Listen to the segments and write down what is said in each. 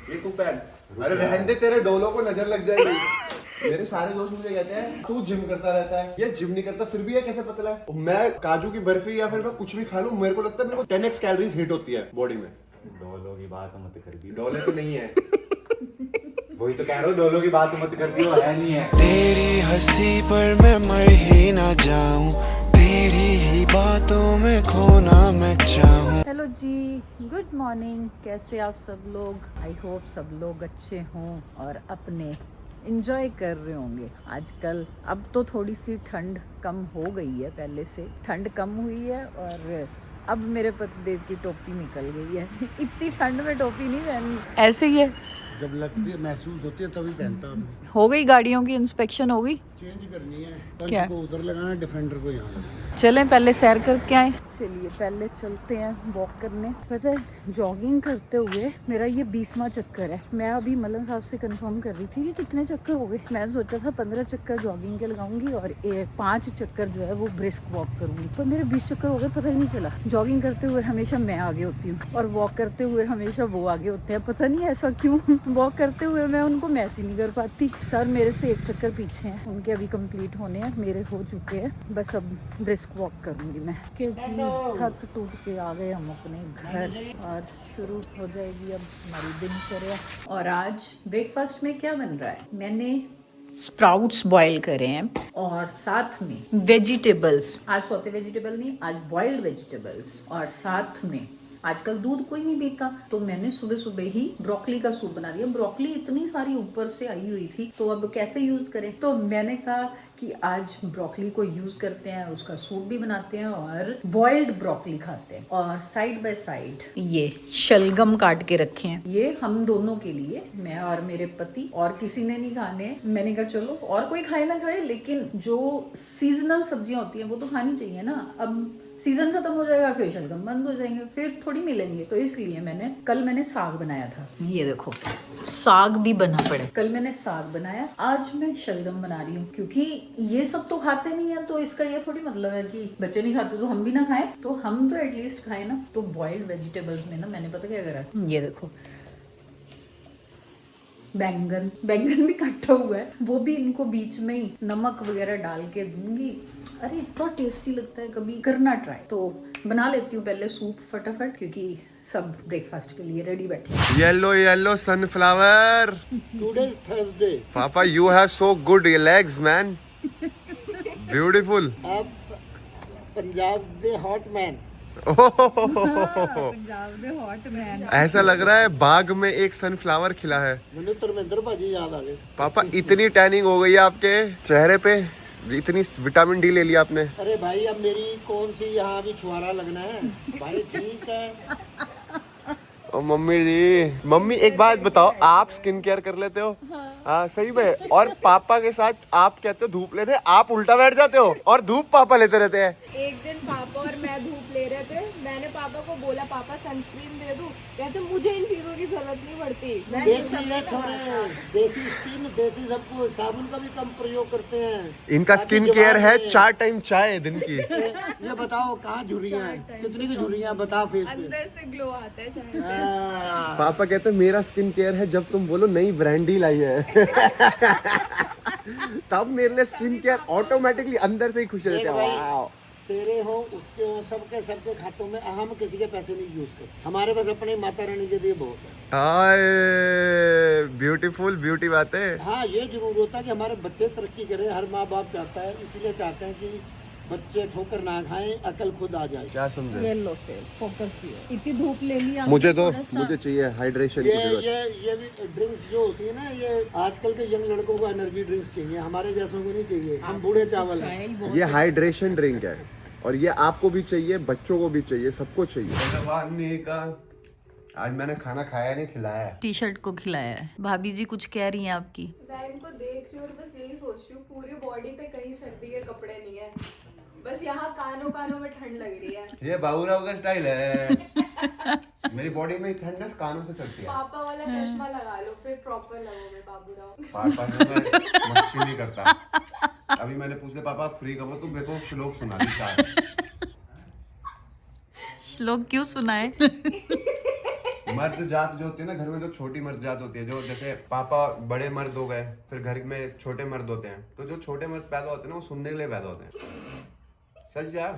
ये तू पहन। अरे रहने दे, तेरे डोलों को नजर लग जाएगी। मेरे सारे दोस्त मुझे कहते हैं तू जिम करता रहता है, ये जिम नहीं करता फिर भी ये कैसे पतला है। मैं काजू की बर्फी या फिर मैं कुछ भी खा लूं, मेरे को लगता है मेरे को 10x कैलोरीज हिट होती है बॉडी में। डोलो की बात मत कर दी। डोले तो नहीं है। वही तो कह रहा हूँ, डोलो की बात मत कर दी, वो है नहीं है। तेरी हंसी पर मैं मर ही ना जाऊं, तेरी ही बातों में खोना मैं चाहूं। हेलो जी, गुड मॉर्निंग। कैसे आप सब लोग? आई होप सब लोग अच्छे हों और अपने इंजॉय कर रहे होंगे। आजकल अब तो थोड़ी सी ठंड कम हो गई है, पहले से ठंड कम हुई है और अब मेरे पतिदेव की टोपी निकल गई है। इतनी ठंड में टोपी नहीं पहननी, ऐसे ही है। जब लगती है महसूस होती है तभी पहनता हूँ। हो गई गाड़ियों की इंस्पेक्शन हो गई? चेंज करनी है, क्या? पंच को उधर लगाना, डिफेंडर को यहाँ लगाना। चलें पहले सैर करके आए। चलिए पहले चलते हैं वॉक करने। पता है जॉगिंग करते हुए मेरा ये 20वां चक्कर है। मैं अभी मलन साहब से कंफर्म कर रही थी कि कितने चक्कर हो गए। मैंने सोचा था 15 चक्कर जॉगिंग के लगाऊंगी और 5 चक्कर जो है वो ब्रिस्क वॉक करूंगी, पर मेरे 20 चक्कर हो गए, पता ही नहीं चला। जॉगिंग करते हुए हमेशा मैं आगे होती हूँ और वॉक करते हुए हमेशा वो आगे होते हैं, पता नहीं ऐसा क्यों। वॉक करते हुए मैं उनको मैच ही नहीं कर पाती। सर मेरे से 1 चक्कर पीछे हैं, उनके अभी कंप्लीट होने हैं, मेरे हो चुके हैं। बस अब ब्रिस्क वॉक करूंगी मैं। के जी थक टूट के आ गए हम अपने घर और शुरू हो जाएगी अब हमारी दिनचर्या। और आज ब्रेकफास्ट में क्या बन रहा है? मैंने स्प्राउट्स बॉईल करे हैं और साथ में वेजिटेबल्स। आज सोते वेजिटेबल नहीं, आज बॉइल्ड वेजिटेबल्स। और साथ में आजकल दूध कोई नहीं पीता, तो मैंने सुबह सुबह ही ब्रोकली का सूप बना दिया। ब्रोकली इतनी सारी ऊपर से आई हुई थी, तो अब कैसे यूज करें, तो मैंने कहा कि आज ब्रोकली को यूज करते हैं, उसका सूप भी बनाते हैं और बॉइल्ड ब्रोकली खाते हैं। और साइड बाय साइड ये शलगम काट के रखे हैं, ये हम दोनों के लिए, मैं और मेरे पति, और किसी ने नहीं खाने। मैंने कहा चलो और कोई खाए ना खाए, लेकिन जो सीजनल सब्जियां होती हैं वो तो खानी चाहिए ना। अब सीजन खत्म हो जाएगा, फिर शलगम बंद हो जाएंगे, फिर थोड़ी मिलेंगे। तो इसलिए कल मैंने साग बनाया था, ये देखो साग भी बना पड़े। कल मैंने साग बनाया, आज मैं शलगम बना रही हूँ, क्योंकि ये सब तो खाते नहीं है, तो इसका ये थोड़ी मतलब है कि बच्चे नहीं खाते तो हम भी ना खाएं, तो हम तो एटलीस्ट खाएं ना। तो बॉइल्ड वेजिटेबल्स में ना मैंने पता क्या करा, ये देखो बैंगन भी काटा हुआ है, वो भी इनको बीच में ही नमक वगैरह डाल के दूंगी। अरे इतना टेस्टी लगता है, कभी करना ट्राई। तो बना लेती हूँ पहले सूप फटाफट, क्योंकि सब ब्रेकफास्ट के लिए रेडी बैठे। Yellow yellow sunflower. Today is Thursday. पापा you have so good legs man, beautiful. आप पंजाब दे हॉट मैन। पंजाब में हॉट मैन। ऐसा लग रहा है बाग में एक सनफ्लावर खिला है। मैंने धर्मेंद्र भाजी याद आ गए। पापा इतनी टैनिंग हो गई है आपके चेहरे पे, इतनी विटामिन डी ले लिया आपने। अरे भाई अब मेरी कौन सी यहाँ भी छुआरा लगना है भाई, ठीक है। ओ मम्मी जी, मम्मी एक बात बताओ, आप स्किन केयर कर लेते हो? हाँ सही में। और पापा के साथ आप कहते हो धूप लेते, आप उल्टा बैठ जाते हो और धूप पापा लेते रहते हैं। एक दिन पापा और मैं धूप ले रहे थे, मैंने पापा को बोला पापा सनस्क्रीन दे दूं, कहते मुझे इन चीजों की जरूरत नहीं पड़ती। देसी है छोड़े, देसी स्किन, देसी सबको, साबुन का भी कम प्रयोग करते हैं। इनका स्किन केयर है 4 टाइम चाय दिन की। ये बताओ कहाँ झुर्रियाँ हैं, कितनी की झुर्रियाँ बताओ फेस पे। अंदर से ग्लो आता है चाय से। पापा कहते हैं मेरा स्किन केयर है जब तुम बोलो नई ब्रांडी लाई है। तब मेरे लिए स्किन केयर ऑटोमेटिकली अंदर से ही खुश रहते हैं। वाओ। तेरे हो उसके हो, सबके खातों में, हम किसी के पैसे नहीं यूज करते, हमारे पास अपने माता रानी के दिए बहुत है। हाय ब्यूटीफुल, ब्यूटी बात है। हाँ ये जरूर होता है कि हमारे बच्चे तरक्की करें, हर माँ बाप चाहता है, इसलिए चाहते हैं कि बच्चे ठोकर ना खाएं, अकल खुद आ जाए। क्या समझे? ये लो फिर फोकस भी है। इतनी धूप ले ली आपने, मुझे तो थोड़ा सा। मुझे चाहिए हाइड्रेशन की जरूरत। ये भी ड्रिंक्स जो होती है ना, ये आजकल के यंग लड़कों को एनर्जी ड्रिंक्स चाहिए, हमारे जैसों को नहीं चाहिए, हम बूढ़े चावल हैं। चाय ही बहुत ये हाइड्रेशन ड्रिंक है और ये आपको भी चाहिए, बच्चों को भी चाहिए, सबको चाहिए। आज मैंने खाना खाया नहीं, खिलाया है। टी शर्ट को खिलाया है। भाभी जी कुछ कह रही हैं आपकी? मैं इनको देख रही हूँ और बस यही सोच रही हूँ, पूरी बॉडी पे कहीं सर्दी के कपड़े नहीं है, बस यहाँ कानों में ठंड लग रही है। ये बाबूराव का स्टाइल है। मेरी बॉडी में ठंडनेस कानों से चलती है। पापा वाला चश्मा लगा लो, फिर प्रॉपर लगोगे बाबूराव। पापा जो मैं मस्ती नहीं करता। अभी मैंने पूछ लिया पापा फ्री कब हो, तुम मेरे को श्लोक सुना दी 4। श्लोक क्यों सुनाए? मर्द जात जो होती है ना घर में, जो छोटी मर्द जात होती है, जो जैसे पापा बड़े मर्द हो गए, फिर घर में छोटे मर्द होते हैं, तो जो छोटे मर्द पैदा होते हैं ना वो सुनने के लिए पैदा होते हैं। सच यार,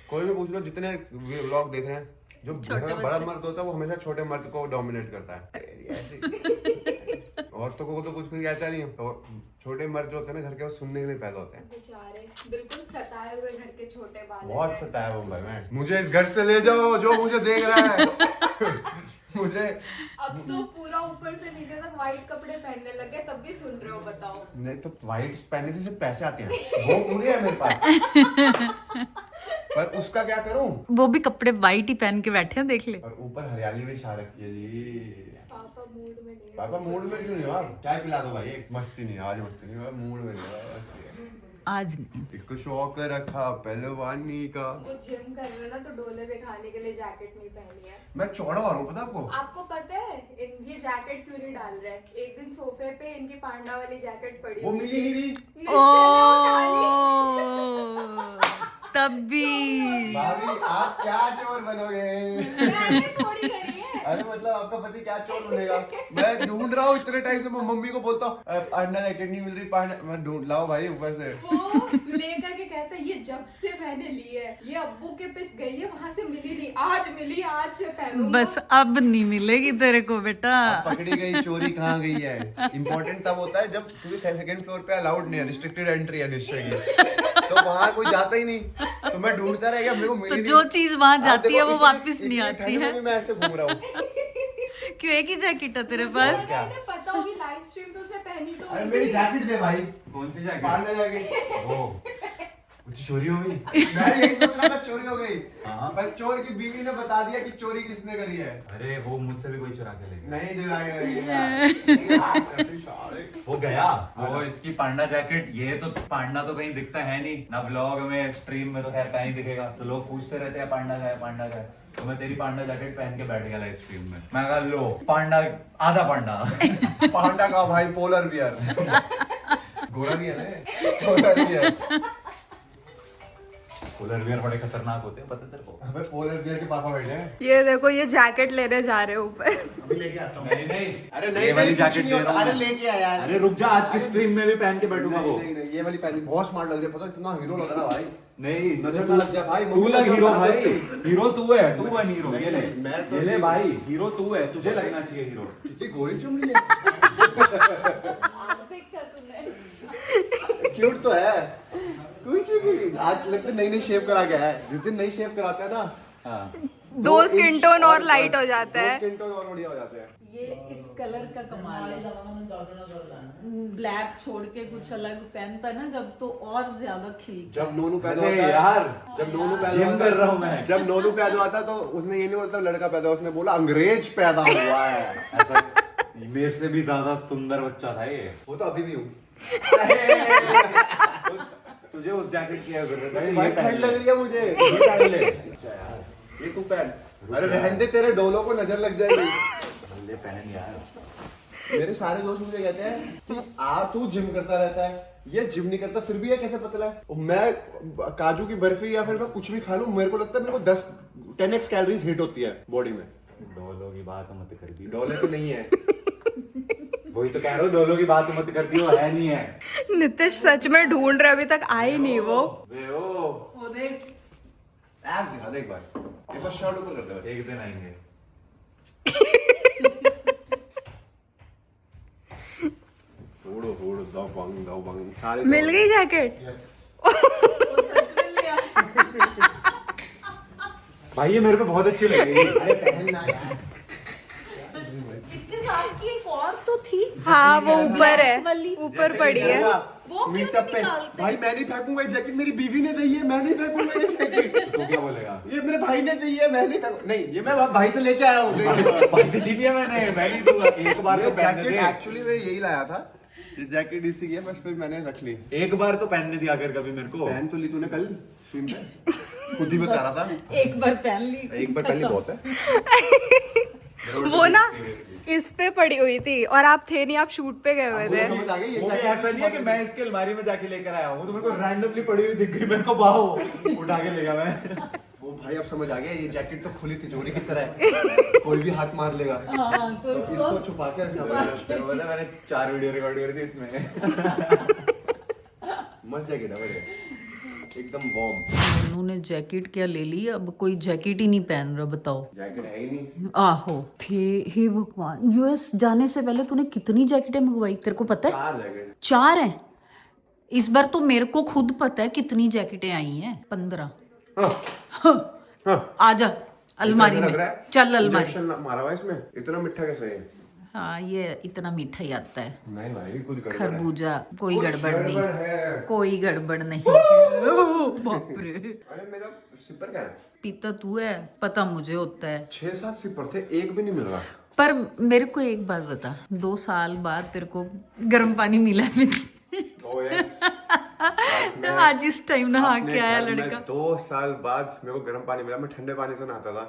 कोई भी पूछ लो, जितने व्लॉग देखे हैं, जो घर में बड़ा मर्द होता है वो हमेशा छोटे मर्द को डोमिनेट करता है। औरतों को तो कुछ कहता नहीं, तो छोटे मर्द जो होते हैं ना घर के, वो सुनने के लिए पैदा होते हैं। बेचारे बिल्कुल सताए हुए घर के छोटे बालक बहुत हैं। सताया मुंबई में, मुझे इस घर से ले जाओ जो मुझे देख रहा है। मुझे अब तो पूरा ऊपर से नीचे तक व्हाइट कपड़े पहनने लगे, तब भी सुन रहे हो, बताओ। नहीं तो व्हाइट पहनने से सिर्फ पैसे आते हैं, वो पूरे है मेरे पास। पर उसका क्या करूं? वो भी कपड़े वाइट ही पहन के बैठे हैं, देख ले। और ऊपर हरियाली भी छा रखी है जी। पापा मूड में नहीं है। पापा मूड में क्यों नहीं हो आप? चाय पिला दो भाई, एक मस्ती नहीं, आज मस्ती नहीं, मूड में नहीं। आज नहीं। एक शौक रखा पहलवानी का। वो जिम कर रहे हो ना, तो डोले दिखाने के लिए जैकेट नहीं पहनी है। मैं चौड़ा हो रहा हूँ, पता आपको? आपको पता है ये जैकेट क्यों नहीं डाल रहे? एक दिन सोफे पे इनकी पांडा वाली जैकेट पड़ी वो हुई मिली नहीं थी। निश्चय ने उठा ली। तब भी भाभी आप क्या चोर बनोगे? मैंने थोड़ी करी है। अरे मतलब आपका पति क्या चोर बनेगा? मैं ढूंढ रहा हूँ इतने टाइम से, मैं मम्मी को बोलता हूँ अंडा जैकेट नहीं मिल रही, पांडा, मैं ढूंढ लाओ भाई ऊपर से। वो लेकर के कहता है ये जब से मैंने ली है, ये अब्बू के पे गई है, वहां से मिली नहीं, आज मिली, आज से पहनूंगा। बस अब नहीं मिलेगी तेरे को बेटा। अब पकड़ी गई, चोरी कहाँ गई है? इम्पोर्टेंट तब होता है जब, क्योंकि सेकंड फ्लोर पे अलाउड नहीं है, रिस्ट्रिक्टेड एंट्री है निश्चय की, तो वहाँ कोई जाता ही नहीं, तो मैं ढूंढता रह गया, मेरे को मिली तो नहीं। जो चीज वहां आप जाती है देखो, वो वापस नहीं आती ठंड में है। भी मैं ऐसे घूम रहा हूँ। क्यों, एक ही जैकेट है तेरे पास? मुझे पता होगी लाइव स्ट्रीम पे उसने पहनी तो अरे हुई मेरी थी। जैकेट दे भाई। कौन सी जैकेट? पांडा जैकेट। ओ, कुछ चोरी हो गई? मैं यही सोच रहा था चोरी हो गई, हाँ। पर चोर की बीवी ने बता दिया कि चोरी किसने करी है। अरे वो मुझसे भी कोई चुरा के ले गया। नहीं दिलाएगा। वो गया, वो इसकी पांडा जैकेट, ये तो पांडा तो कहीं दिखता है नहीं ना, ब्लॉग में स्ट्रीम में तो खैर कहीं दिखेगा, तो लोग पूछते रहते हैं पांडा का है, पांडा का है, तो मैं तेरी पांडा जैकेट पहन के बैठ गया लाइव स्ट्रीम में। मैं कहा लो पांडा, आधा पांडा। पांडा का भाई पोलर बियर। गोरा नहीं है ना, पोलर बियर। पोलर बियर बड़े खतरनाक होते हैं, पता तेरे को? अबे पोलर बियर के पापा बैठे हैं। ये देखो, ये जैकेट लेने जा रहे हैं ऊपर। अभी लेके आता हूँ। नहीं नहीं, अरे ये नहीं वाली नहीं, जैकेट कुछ नहीं ले रहा होता। हूँ अरे मैं। लेके आया यार। अरे रुक जा, आज की स्ट्रीम में भी पहन के बैठूंगा वो। नहीं नहीं, ये वाली पहली बहुत स्मार्ट लग रही है, पता इतना हीरो लग रहा है भाई। नहीं, नजर ना लग जाए भाई। तू लग हीरो भाई, हीरो तू है, तू बन हीरो। नहीं, ये ले, नहीं, मैं तो ये ले हीरो। भाई, हीरो तू है, तुझे लगना चाहिए हीरो। कितनी गोरी चमड़ी है। क्यूट तो है। कुछ भी आज लगता है नई नई शेव करा गया है। जिस दिन नई शेव कराता है ना, हाँ। 2 स्किन टोन और लाइट हो जाता है। 2 स्किन टोन और बढ़िया हो जाते हैं। ये इस कलर का कमाल है, ब्लैक छोड़ के कुछ अलग पहनता है ना जब, तो और ज्यादा खींच। जब नोनू पैदा अरे होता है, यार, जब नोनू पैदा जिम होता कर रहा हूँ मैं। जब नोनू पैदा होता तो उसने ये नहीं बोलता लड़का पैदा हुआ, उसने बोला अंग्रेज पैदा हुआ है। ऐसा मेरे से भी ज्यादा सुंदर बच्चा था ये। वो तो अभी भी हूँ। तुझे उस जैकेट की जरूरत है, नहीं ये भाई, पहन ठंड ले। लग रही है मुझे। ये पहन ले। ये तू पहन। अरे रहने दे, तेरे डोलों को नजर लग जाएगी। ले पहन यार। मेरे सारे दोस्त मुझे कहते हैं कि तू जिम करता रहता है, ये जिम नहीं करता फिर भी ये कैसे पतला है? और मैं काजू की बर्फी या फिर मैं कुछ भी खा लूं, मेरे को लगता है मेरे को 10x कैलोरीज हिट होती है बॉडी में। डोलो की बात मत कर दी। डोले तो नहीं है। वही तो कह रहा हूँ, डोलो की बात मत कर दी, वो है नहीं है। नितिश सच में ढूंढ रहे, अभी तक आए नहीं वो। वे ओ, वो देख, एब्स दिखा दे एक बार। एक बार शर्ट ऊपर कर दे बस। एक दिन आएंगे। फोड़ो फोड़ो, दाओ बंग सारे मिल गई जैकेट। यस। वो सच में ले आया। भाई ये मेरे पे बहुत अच्छी लग रही है। अरे पहनना यार। इसके साथ की एक और तो थी। हाँ वो ऊपर है, वाली। ऊपर पड़ी है। वो क्यों मीटअप पे निकालते? भाई मैं नहीं फेंकूंगा ये जैकेट, मेरी बीवी ने दी है, मैं नहीं फेंकूंगा ये जैकेट। तू क्या बोलेगा? ये मेरे भाई ने दी है, मैं नहीं फेंकूंगा। नहीं, ये मैं भाई से लेके आया हूँ। भाई से छीनी है मैंने, मैं नहीं दूंगा। एक बार ये तो पहनने जैकेट दे। एक्चुअली मैं यही लाया था, ये जैकेट इसी की है, बस फिर मैंने रख ली। एक बार तो पहनने दिया कर कभी मेरे को। पहन तो ली तूने कल स्ट्रीम पे, खुद ही बता रहा था। एक बार पहन ली। एक बार पहले बहुत है। वो ना इस पे पड़ी हुई थी और आप थे नहीं, आप शूट पे गए हुए मुझे थे। समझ आ गई ये वो भी जैकेट ऐसा नहीं है कि मैं इसके अलमारी में जाके लेकर आया हूँ, तो मेरे को रैंडमली पड़ी हुई दिख गई, मेरे को बाहो उठा के ले गया मैं। वो भाई अब समझ आ गया, ये जैकेट तो खुली तिजोरी की तरह है, कोई भी हाथ मार लेगा। हाँ, तो इसको छुपा के रखना पड़ेगा। बोला मैंने 4 वीडियो रिकॉर्ड कर दी इसमें। मस्त जैकेट है बढ़िया, एकदम वार्म। मन्नू ने जैकेट क्या ले ली, अब कोई जैकेट ही नहीं पहन रहा, बताओ। जैकेट है ही नहीं। आहो, हे भगवान, यूएस जाने से पहले तूने कितनी जैकेटें मंगवाई, तेरे को पता है? 4 जैकेट। 4 है इस बार तो। मेरे को खुद पता है कितनी जैकेटें आई हैं, 15। आजा अलमारी में, चल अलमारी। इंजेक्शन मारा हुआ इसमें, इतना मीठा कैसे है? हाँ, ये इतना मीठा ही आता है। नहीं भाई कुछ गड़बड़ है। खरबूजा, कोई गड़बड़ नहीं, है। कोई गड़बड़ नहीं। ओह, बाप रे। अरे मेरा सिपर क्या है? पीता तू है, पता मुझे होता है। 6-7 सिपर थे, एक भी नहीं मिल रहा। पर मेरे को एक बात बता, 2 साल बाद तेरे को गर्म पानी मिला है? ओ यस। आज इस टाइम नहा के आया लड़का। 2 साल बाद मेरे को गर्म पानी मिला, मैं ठंडे पानी से नहाता था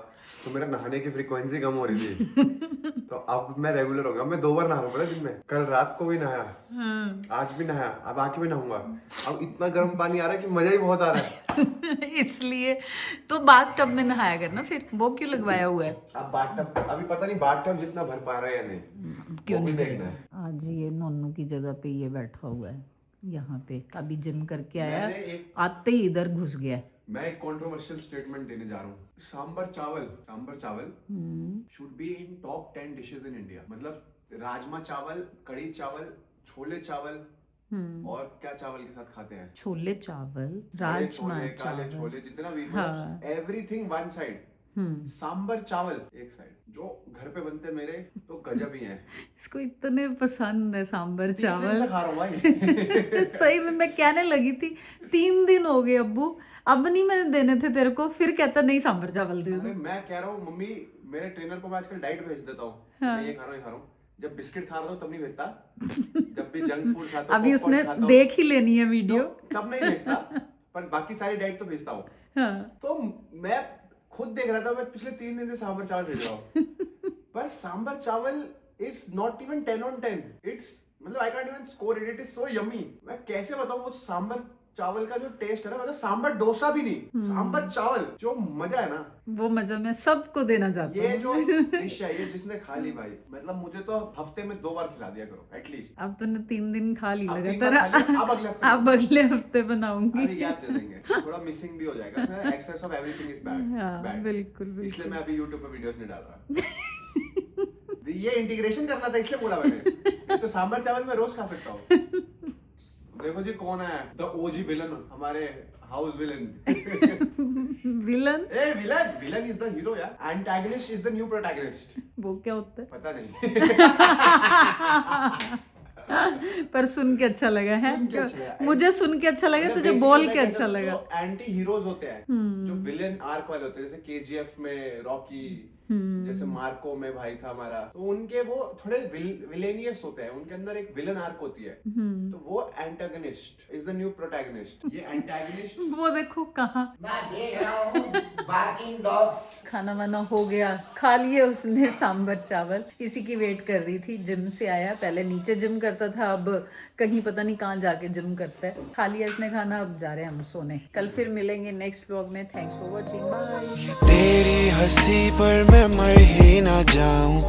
तो मेरा नहाने की फ्रीक्वेंसी कम हो रही थी। तो अब मैं रेगुलर हो गया, मैं 2 बार नहा रहा हूँ दिन में। कल रात को भी नहाया, आज भी नहाया, अब आके भी नहाऊंगा। अब इतना गर्म पानी आ रहा है कि मजा ही बहुत आ रहा है। इसलिए तो बाथ टब में नहाया करना, फिर वो क्यों लगवाया हुआ है? अब बाथटब अभी पता नहीं बाथटब जितना भर पा रहा है या नहीं, क्यों वो भी नहीं देखना है। आज ये नन्नू की जगह पे ये बैठा हुआ है यहाँ पे, अभी जिम करके आया, मैंने एक- आते ही इधर घुस गया। मैं एक कंट्रोवर्शियल स्टेटमेंट देने जा रहा हूँ। सांबर चावल should be in top 10 dishes in India. मतलब राजमा चावल, कड़ी चावल, छोले चावल, और क्या चावल के साथ खाते हैं? छोले चावल, बड़े राजमा छोले, काले चावल, छोले, जितना भी, हाँ। एवरीथिंग वन साइड, सांबर चावल एक साइड। जो घर पे बनते मेरे तो गजब ही हैं। इसको इतने पसंद है सांबर 3 दिन चावल। से खा रहा हूँ भाई। सही में मैं कहने लगी थी 3 दिन हो गए अब्बू, अब नहीं मैंने देने थे तेरे को, फिर कहता नहीं सांबर चावल दे अरे दो। मैं कह रहा हूँ मम्मी, मेरे ट्रेनर को मैं आजकल डाइट भेज देता हूँ, मैं ये खा रहा हूँ। जब बिस्किट खा रहा हूँ तब नहीं भेजता, जब भी जंक फूड खाता हूँ, अभी popcorn उसने खाता हूँ, देख ही लेनी है वीडियो। तब नहीं भेजता, पर बाकी सारी डाइट तो भेजता हूँ। हाँ। तो मैं खुद देख रहा था, मैं पिछले 3 दिन से सांबर चावल भेज रहा हूँ। पर sambar chawal is not even 10 on 10। It's मतलब I can't even score it, it is so yummy. मैं कैसे बताऊं वो सांबर चावल का जो टेस्ट है ना, मतलब सांबर डोसा भी नहीं, सांबर चावल जो मजा है ना, वो मजा मैं सबको देना चाहता ये हूँ। जो डिश है, ये जिसने खा ली भाई, मतलब मुझे तो हफ्ते में 2 बार खिला दिया करो एटलीस्ट। अब तूने 3 दिन खा ली अब लगा 3 बार तेरा। खा लिया, अब अगले हफ्ते अब अगले हफ्ते बनाऊंगी। अभी गैप दे देंगे, थोड़ा मिसिंग भी हो जाएगा। एक्सेस ऑफ एवरीथिंग इज हाँ, बैड। बिल्कुल इसलिए बिल्कुल। मैं अभी YouTube पे वीडियोस नहीं डाल रहा। ये इंटीग्रेशन करना था इसलिए बोला मैंने। ये तो सांबर चावल मैं रोज खा सकता हूँ। देखो जी कौन है, द ओजी विलन, हमारे house villain. Villain? A villain is the hero यार, antagonist is the new protagonist. वो क्या होता है? पता नहीं। पर सुन के अच्छा लगा है। सुन के अच्छा लगा। मुझे सुन के अच्छा लगा, तुझे Basically बोल मैं के कहता अच्छा हूँ, लगा। जो एंटी हीरोज होते हैं, जो विलेन आर्क वाले होते हैं, जैसे KGF में रॉकी, जैसे मार्को में भाई था हमारा, तो उनके वो थोड़े विलेनियस होते हैं, उनके अंदर एक विलन आर्क होती है। तो वो antagonist is the new protagonist. ये एंटागनिस्ट वो देखो कहाँ मैं देख रहा हूँ बार्किंग डॉग्स। खाना वाना हो गया, खा लिए उसने सांबर चावल, इसी की वेट कर रही थी। जिम से आया, पहले नीचे जिम करता था, अब कहीं पता नहीं कहाँ जाके जिम करता है। खा लिया इसने खाना, अब जा रहे हैं हम सोने। कल फिर मिलेंगे नेक्स्ट व्लॉग में। Thanks for watching, bye. तेरी हंसी पर मैं मर ही ना जाऊं।